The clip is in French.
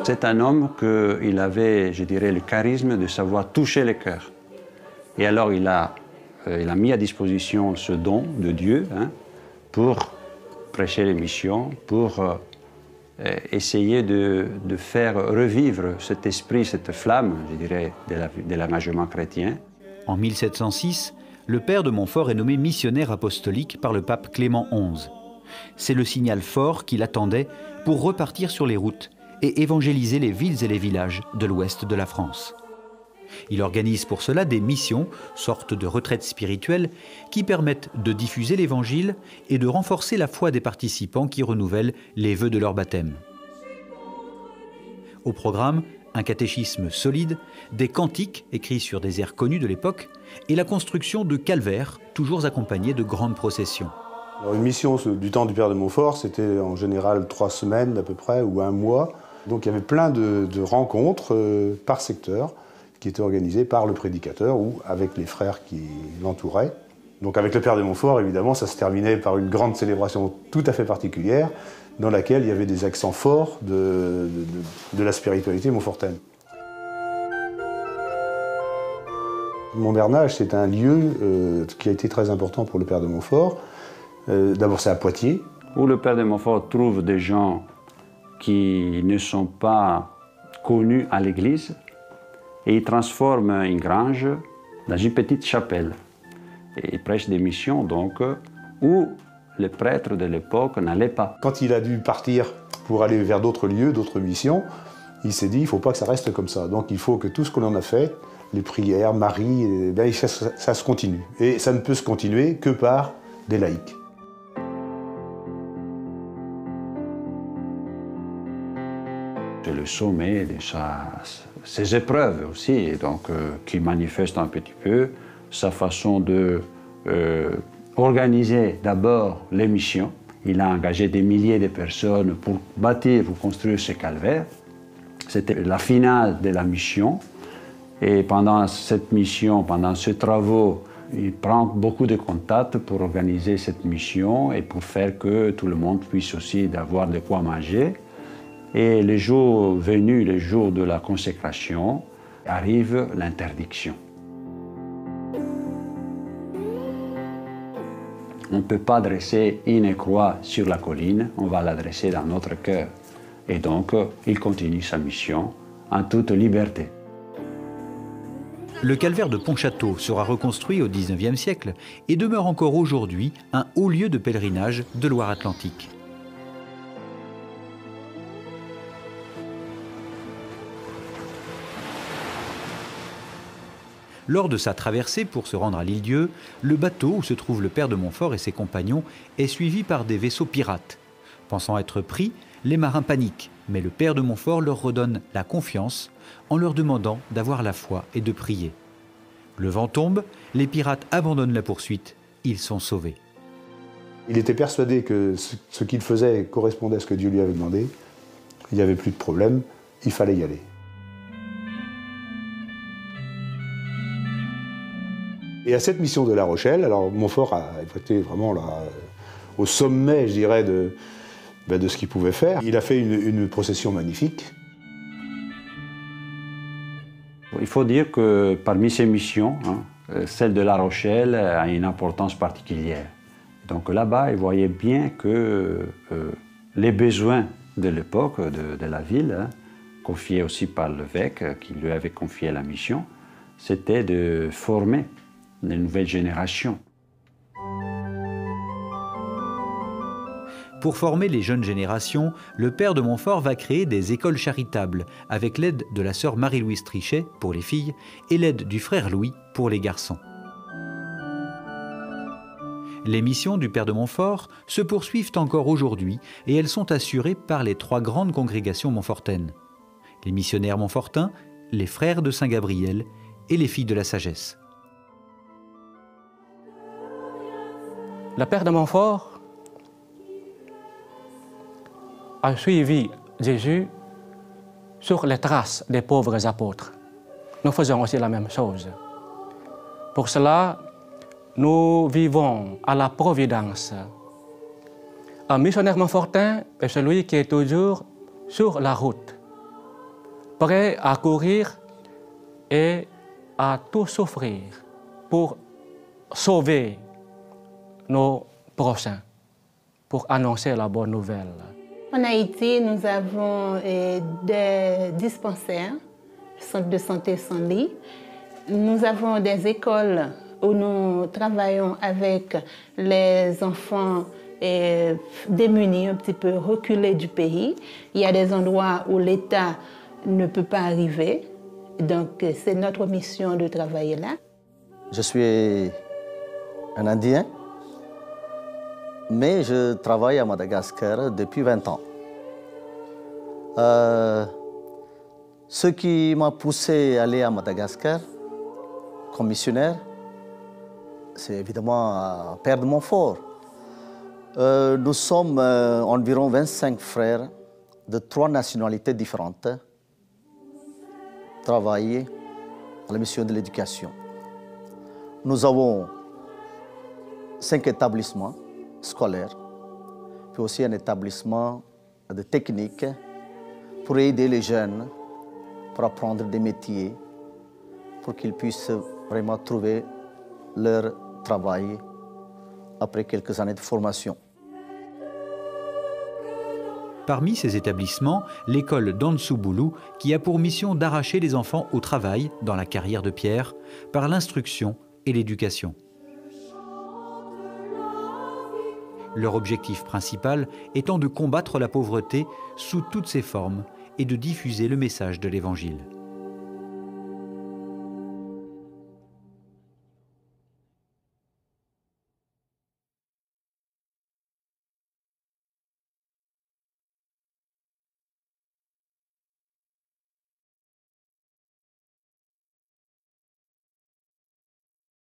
C'est un homme qui avait, je dirais, le charisme de savoir toucher les cœurs. Et alors il a mis à disposition ce don de Dieu pour prêcher les missions, pour essayer de faire revivre cet esprit, cette flamme, je dirais, de l'engagement chrétien. En 1706, le père de Montfort est nommé missionnaire apostolique par le pape Clément XI. C'est le signal fort qu'il attendait pour repartir sur les routes et évangéliser les villes et les villages de l'ouest de la France. Il organise pour cela des missions, sortes de retraites spirituelles, qui permettent de diffuser l'Évangile et de renforcer la foi des participants qui renouvellent les vœux de leur baptême. Au programme, un catéchisme solide, des cantiques écrits sur des airs connus de l'époque et la construction de calvaires, toujours accompagnés de grandes processions. Alors une mission du temps du père de Montfort, c'était en général 3 semaines à peu près, ou 1 mois. Donc il y avait plein de rencontres par secteur, qui était organisé par le prédicateur ou avec les frères qui l'entouraient. Donc avec le père de Montfort, évidemment, ça se terminait par une grande célébration tout à fait particulière, dans laquelle il y avait des accents forts de la spiritualité montfortaine. Montbernage, c'est un lieu qui a été très important pour le père de Montfort. D'abord, c'est à Poitiers. Où le père de Montfort trouve des gens qui ne sont pas connus à l'église, et il transforme une grange dans une petite chapelle. Et il prêche des missions, donc, où les prêtres de l'époque n'allaient pas. Quand il a dû partir pour aller vers d'autres lieux, d'autres missions, il s'est dit, il ne faut pas que ça reste comme ça. Donc il faut que tout ce qu'on en a fait, les prières, Marie, ça se continue. Et ça ne peut se continuer que par des laïcs. C'est le sommet de ses épreuves aussi, donc, qui manifeste un petit peu sa façon de organiser d'abord les missions. Il a engagé des milliers de personnes pour bâtir ou construire ce calvaire. C'était la finale de la mission. Et pendant cette mission, pendant ces travaux, il prend beaucoup de contacts pour organiser cette mission et pour faire que tout le monde puisse aussi avoir de quoi manger. Et le jour venu, le jour de la consécration, arrive l'interdiction. On ne peut pas dresser une croix sur la colline, on va la dresser dans notre cœur. Et donc, il continue sa mission en toute liberté. Le calvaire de Pontchâteau sera reconstruit au XIXe siècle et demeure encore aujourd'hui un haut lieu de pèlerinage de Loire-Atlantique. Lors de sa traversée pour se rendre à l'île-Dieu, le bateau où se trouve le père de Montfort et ses compagnons est suivi par des vaisseaux pirates. Pensant être pris, les marins paniquent, mais le père de Montfort leur redonne la confiance en leur demandant d'avoir la foi et de prier. Le vent tombe, les pirates abandonnent la poursuite, ils sont sauvés. Il était persuadé que ce qu'il faisait correspondait à ce que Dieu lui avait demandé. Il n'y avait plus de problème, il fallait y aller. Et à cette mission de La Rochelle, alors Montfort a été vraiment là, au sommet, je dirais, de ce qu'il pouvait faire. Il a fait une procession magnifique. Il faut dire que parmi ces missions, celle de La Rochelle a une importance particulière. Donc là-bas, il voyait bien que les besoins de l'époque, de la ville, confiés aussi par l'évêque qui lui avait confié la mission, c'était de former les nouvelles générations. Pour former les jeunes générations, le père de Montfort va créer des écoles charitables avec l'aide de la sœur Marie-Louise Trichet pour les filles et l'aide du frère Louis pour les garçons. Les missions du père de Montfort se poursuivent encore aujourd'hui et elles sont assurées par les 3 grandes congrégations montfortaines. Les missionnaires montfortins, les frères de Saint-Gabriel et les filles de la sagesse. Le père de Montfort a suivi Jésus sur les traces des pauvres apôtres. Nous faisons aussi la même chose. Pour cela, nous vivons à la providence. Un missionnaire montfortin est celui qui est toujours sur la route prêts à courir et à tout souffrir pour sauver nos prochains, pour annoncer la bonne nouvelle. En Haïti, nous avons des dispensaires, centres de santé sans lit. Nous avons des écoles où nous travaillons avec les enfants démunis, un petit peu reculés du pays. Il y a des endroits où l'État ne peut pas arriver. Donc, c'est notre mission de travailler là. Je suis un Indien, mais je travaille à Madagascar depuis 20 ans. Ce qui m'a poussé à aller à Madagascar comme missionnaire, c'est évidemment Père de Montfort. Nous sommes environ 25 frères de 3 nationalités différentes travailler à la mission de l'éducation. Nous avons 5 établissements scolaires, puis aussi un établissement de technique pour aider les jeunes pour apprendre des métiers, pour qu'ils puissent vraiment trouver leur travail après quelques années de formation. Parmi ces établissements, l'école d'Antsouboulou, qui a pour mission d'arracher les enfants au travail dans la carrière de pierre par l'instruction et l'éducation. Leur objectif principal étant de combattre la pauvreté sous toutes ses formes et de diffuser le message de l'Évangile.